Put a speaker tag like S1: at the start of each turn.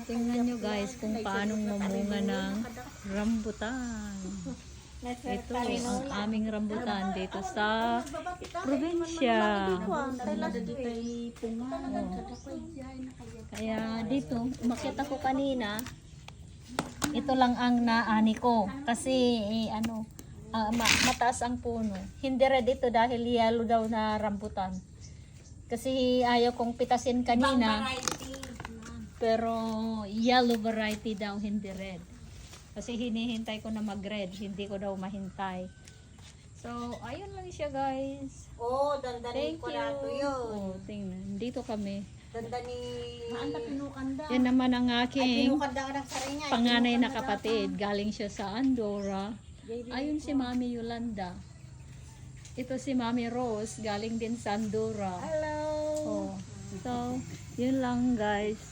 S1: Tingnan nyo guys kung paano mamunga ng rambutan. Ito ang aming rambutan dito sa probinsya. Kaya dito, umakyat ako kanina. Ito lang ang naani ko. Kasi mataas ang puno. Hindi red ito dahil yellow daw na rambutan. Kasi ayaw kong pitasin kanina. Pero yellow variety daw, hindi red. Kasi hinihintay ko na mag-red, hindi ko daw mahintay. So, ayun lang siya guys.
S2: Oh, dandanin ko na ito yun.
S1: Oh, tingnan. Dito kami.
S2: Pinukanda.
S1: Yan naman ang aking
S2: Pinukanda ka ng sarinya.
S1: panganay na kapatid. Galing siya sa Andorra. Ayun si Mami Yolanda. Ito si Mami Rose, galing din sa Andorra.
S2: Hello.
S1: Oh. So, yun lang guys.